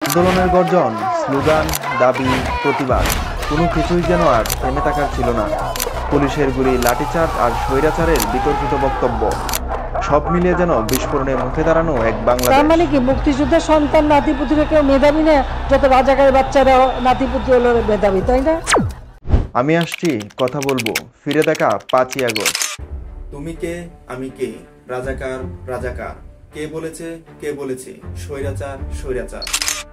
আন্দোলনের গর্জন, স্লোগান, দাবি, প্রতিবাদ কোনো কিছুই যেন আর থেমে থাকার ছিল না। পুলিশের গুলি, লাঠিচার্জ আর স্বৈরাচারের বিতর্কিত বক্তব্য সব মিলিয়ে যেন বিস্ফোরণে মুখে দাঁড়ানো এক বাংলাদেশ। তার মানে কি মুক্তিযুদ্ধের সন্তান নাতিপুতিরা কেউ মেধাবী না? যত রাজাকারের বাচ্চারা নাতিপুতি হলো মেধাবী, তাই না? আমি আসছি, কথা বলবো, ফিরে দেখা 5ই আগস্ট। তুমি কে, আমি কে, রাজাকার রাজাকার, কে বলেছে স্বৈরাচার স্বৈরাচার।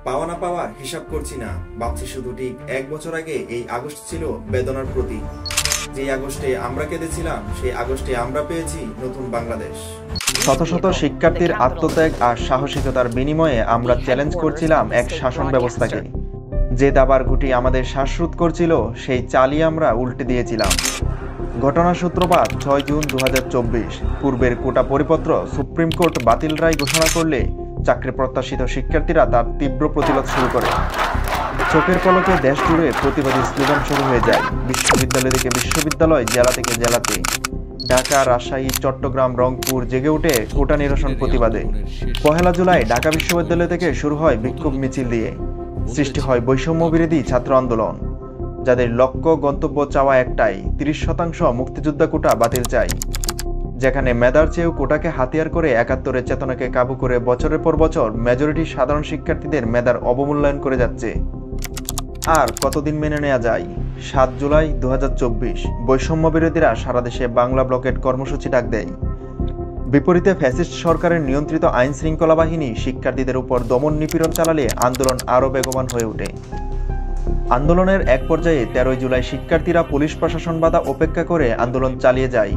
পাওয়া না পাওয়ার হিসাব করছি না, ভাবছি শুধু ঠিক 1 বছর আগে এই আগস্ট ছিল বেদনার প্রতীক। যে আগস্টে আমরা কেঁদেছিলাম, সেই আগস্টে আমরা পেয়েছি নতুন বাংলাদেশ। শত শত শিক্ষার্থীর আত্মত্যাগ আর সাহসিকতার বিনিময়ে আমরা চ্যালেঞ্জ করছিলাম এক শাসন ব্যবস্থাকে। যে দাবার গুটি আমাদের শ্বাসরোধ করছিল, সেই চালই আমরা উল্টে দিয়েছিলাম। ঘটনার সূত্রপাত 6 জুন 2024। পূর্বের কোটা পরিপত্র সুপ্রিম কোর্ট বাতিল রায় ঘোষণা করলে চাকরি প্রত্যাশিত শিক্ষার্থীরা তার তীব্র প্রতিবাদ শুরু করে। চোখের পলকে দেশ জুড়ে প্রতিবাদী স্লোগান শুরু হয়ে যায়। বিশ্ববিদ্যালয় থেকে বিশ্ববিদ্যালয়, জেলা থেকে জেলাতে, ঢাকা, রাজশাহী, চট্টগ্রাম, রংপুর জেগে ওঠে কোটা নিরসন প্রতিবাদে। 1 জুলাই ঢাকা বিশ্ববিদ্যালয় থেকে শুরু হয় বিক্ষোভ মিছিল দিয়ে। সৃষ্টি হয় বৈষম্য বিরোধী ছাত্র আন্দোলন, যাদের লক্ষ্য, গন্তব্য, চাওয়া একটাই, 30% মুক্তিযোদ্ধা কোটা বাতিল চাই। যেখানে মেধার চেয়েও কোটাকে হাতিয়ার করে 71-এর চেতনাকে কাবু করে বছরের পর বছর মেজরিটি সাধারণ শিক্ষার্থীদের মেধার অবমূল্যায়ন করে যাচ্ছে। আর কতদিন মেনে নেওয়া যায়? 7 জুলাই 2024 বৈষম্য বিরোধীরা সারা দেশে বাংলা ব্লকেট কর্মসূচি ডাক দেয়। বিপরীতে ফ্যাসিস্ট সরকারের নিয়ন্ত্রিত আইন শৃঙ্খলা বাহিনী শিক্ষার্থীদের উপর দমন নিপীড়ন চালালে আন্দোলন আরও বেগবান হয়ে ওঠে। আন্দোলনের এক পর্যায়ে 13 জুলাই শিক্ষার্থীরা পুলিশ প্রশাসন বাধা উপেক্ষা করে আন্দোলন চালিয়ে যায়।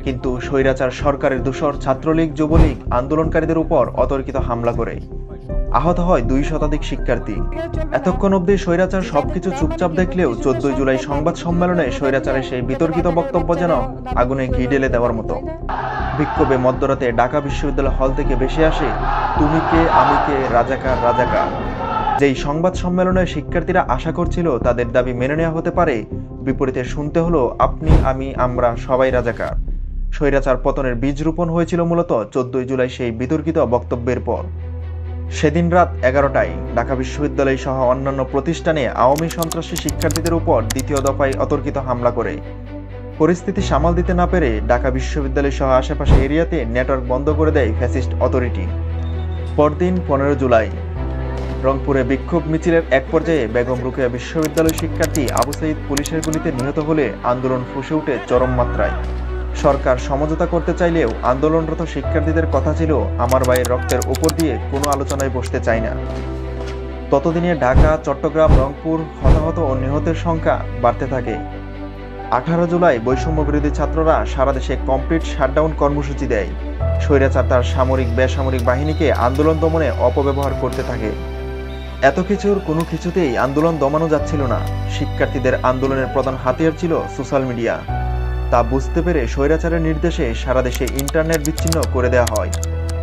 কিন্তু স্বৈরাচার সরকারের দোসর ছাত্রলীগ, যুবলীগ আন্দোলনকারীদের উপর অতর্কিত হামলা করে। আহত হয় 2 শতাধিক শিক্ষার্থী। এতক্ষণ অবধি স্বৈরাচার সবকিছু চুপচাপ দেখলেও 14 জুলাই সংবাদ সম্মেলনে স্বৈরাচারের সেই বিতর্কিত বক্তব্য যেন আগুনে ঘি ঢেলে দেওয়ার মতো। বিক্ষোভে মধ্যরাতে ঢাকা বিশ্ববিদ্যালয় হল থেকে ভেসে আসে তুমি কে, আমি কে, রাজাকার রাজাকার। যেই সংবাদ সম্মেলনে শিক্ষার্থীরা আশা করছিল তাদের দাবি মেনে নেওয়া হতে পারে, বিপরীতে শুনতে হলো আপনি, আমি, আমরা সবাই রাজাকার। স্বৈরাচার পতনের বীজ রোপণ হয়েছিল মূলত 14 জুলাই সেই বিতর্কিত বক্তব্যের পর। সেদিন রাত 11টায় ঢাকা বিশ্ববিদ্যালয় সহ অন্যান্য প্রতিষ্ঠানে আওয়ামী সন্ত্রাসী শিক্ষার্থীদের উপর দ্বিতীয় দফায় অতর্কিত হামলা করে। পরিস্থিতি সামাল দিতে না পেরে ঢাকা বিশ্ববিদ্যালয় সহ আশেপাশে এরিয়াতে নেটওয়ার্ক বন্ধ করে দেয় ফ্যাসিস্ট অথরিটি। পরদিন 15 জুলাই রংপুরে বিক্ষোভ মিছিলের এক পর্যায়ে বেগম রোকেয়া বিশ্ববিদ্যালয় শিক্ষার্থী আবু সাইদ পুলিশের গুলিতে নিহত হলে আন্দোলন ফুঁসে ওঠে চরম মাত্রায়। সরকার সমঝোতা করতে চাইলেও আন্দোলনরত শিক্ষার্থীদের কথা ছিল আমার ভাইয়ের রক্তের উপর দিয়ে কোনো আলোচনায় বসতে চাই না। ততদিনে ঢাকা, চট্টগ্রাম, রংপুর হতাহত ও নিহতের সংখ্যা বাড়তে থাকে। 18 জুলাই বৈষম্য বিরোধী ছাত্ররা সারা দেশে কমপ্লিট শাটডাউন কর্মসূচি দেয়। স্বৈরাচার তার সামরিক বেসামরিক বাহিনীকে আন্দোলন দমনে অপব্যবহার করতে থাকে। এত কিছুর কোনো কিছুতেই আন্দোলন দমানো যাচ্ছিল না। শিক্ষার্থীদের আন্দোলনের প্রধান হাতিয়ার ছিল সোশ্যাল মিডিয়া। তা বুঝতে পেরে স্বৈরাচারের নির্দেশে সারা দেশে ইন্টারনেট বিচ্ছিন্ন করে দেওয়া হয়।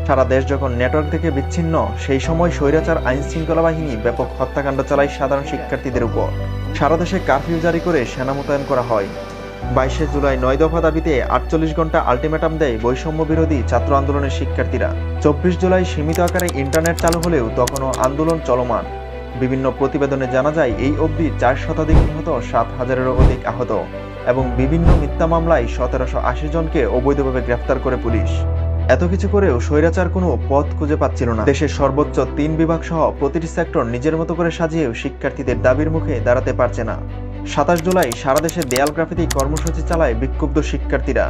সারা দেশ যখন নেটওয়ার্ক থেকে বিচ্ছিন্ন, সেই সময় স্বৈরাচার আইন শৃঙ্খলা বাহিনী ব্যাপক হত্যাকাণ্ড চালায় সাধারণ শিক্ষার্থীদের উপর। সারা দেশে কারফিউ জারি করে সেনা মোতায়েন করা হয়। 22 জুলাই 9 দফা দাবিতে 48 ঘন্টা আলটিমেটাম দেয় বৈষম্য বিরোধী ছাত্র আন্দোলনের শিক্ষার্থীরা। 24 জুলাই সীমিত আকারে ইন্টারনেট চালু হলেও তখনও আন্দোলন চলমান। বিভিন্ন প্রতিবেদনে জানা যায় এই অবধি 4 শতাধিক নিহত, 7,000-এরও অধিক আহত এবং বিভিন্ন মিথ্যা মামলায় 1780 জনকে অবৈধভাবে গ্রেফতার করে পুলিশ। এত কিছু করেও স্বৈরাচার কোনো পথ খুঁজে পাচ্ছিল না। দেশের সর্বোচ্চ 3 বিভাগ সহ প্রতিটি সেক্টর নিজের মতো করে সাজিয়েও শিক্ষার্থীদের দাবির মুখে দাঁড়াতে পারছে না। 27 জুলাই সারা দেশে দেয়াল গ্রাফিতি কর্মসূচি চালায় বিক্ষুব্ধ শিক্ষার্থীরা।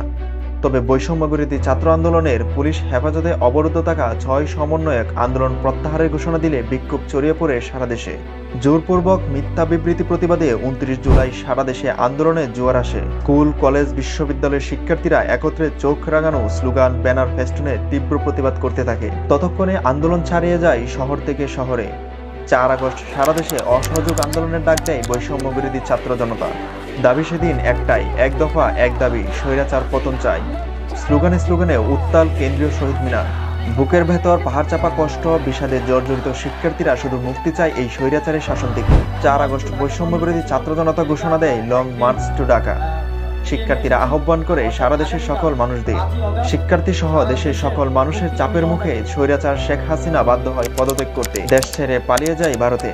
তবে বৈষম্য বিরোধী ছাত্র আন্দোলনের পুলিশ হেফাজতে অবরুদ্ধ থাকা 6 সমন্বয়ক আন্দোলন প্রত্যাহারের ঘোষণা দিলে বিক্ষোভ ছড়িয়ে পড়ে সারা দেশে। জোরপূর্বক মিথ্যা বিবৃতি প্রতিবাদে 29 জুলাই সারা দেশে আন্দোলনে জোয়ার আসে। স্কুল, কলেজ, বিশ্ববিদ্যালয়ের শিক্ষার্থীরা একত্রে চোখ রাঙানো স্লোগান, ব্যানার, ফেস্টুনে তীব্র প্রতিবাদ করতে থাকে। ততক্ষণে আন্দোলন ছাড়িয়ে যায় শহর থেকে শহরে। 4 আগস্ট সারা দেশে অসহযোগ আন্দোলনের ডাক দেয় বৈষম্য বিরোধী ছাত্র জনতা। দাবি সেদিন একটাই, এক দফা এক দাবি, স্বৈরাচার পতন চাই। স্লোগানে স্লোগানে উত্তাল কেন্দ্রীয় শহীদ মিনার। বুকের ভেতর পাহাড় চাপা কষ্ট, বিষাদে জর্জরিত শিক্ষার্থীরা শুধু মুক্তি চায় এই স্বৈরাচারের শাসন থেকে। 4 আগস্ট বৈষম্য বিরোধী ছাত্র জনতা ঘোষণা দেয় লং মার্চ টু ঢাকা। শিক্ষার্থীরা আহ্বান করে সারা দেশের সকল মানুষদের, শিক্ষার্থী সহ দেশের সকল মানুষের চাপের মুখে স্বৈরাচার শেখ হাসিনা বাধ্য হয় পদত্যাগ করতে, দেশ ছেড়ে পালিয়ে যায় ভারতে।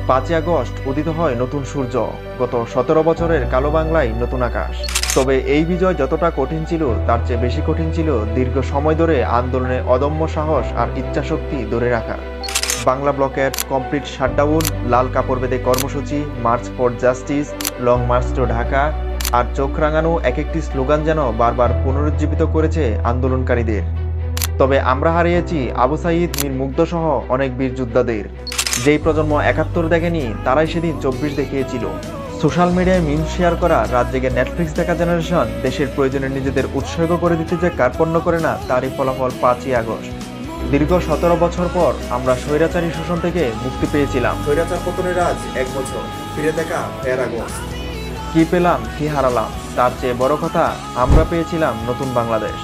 5ই আগস্ট উদিত হয় নতুন সূর্য, গত 17 বছরের কালো বাংলায় নতুন আকাশ। তবে এই বিজয় যতটা কঠিন ছিল তার চেয়ে বেশি কঠিন ছিল দীর্ঘ সময় ধরে আন্দোলনের অদম্য সাহস আর ইচ্ছাশক্তি ধরে রাখা। বাংলা ব্লকের কমপ্লিট শাটডাউন, লাল কাপড় বেঁধে কর্মসূচি, march for justice, long march to Dhaka আর চোখ রাঙানো এক একটি স্লোগান যেন বারবার পুনরুজ্জীবিত করেছে আন্দোলনকারীদের। তবে আমরা হারিয়েছি আবু সাঈদ, মীর মুগ্ধ সহ অনেক বীর যোদ্ধাদের। যেই প্রজন্ম 71 দেখেনি তারাই সেদিন 24 দেখিয়েছিল। সোশ্যাল মিডিয়ায় মিম শেয়ার করা, রাত জেগে নেটফ্লিক্স দেখা জেনারেশন দেশের প্রয়োজনে নিজেদের উৎসর্গ করে দিতে যে কার্পণ্য করে না, তারই ফলাফল 5ই আগস্ট। দীর্ঘ 17 বছর পর আমরা স্বৈরাচারী শোষণ থেকে মুক্তি পেয়েছিলাম। স্বৈরাচার পতনের আজ 1 বছর, ফিরে দেখা ফের আগস্ট। কি পেলাম, কি হারালাম, তার চেয়ে বড় কথা আমরা পেয়েছিলাম নতুন বাংলাদেশ।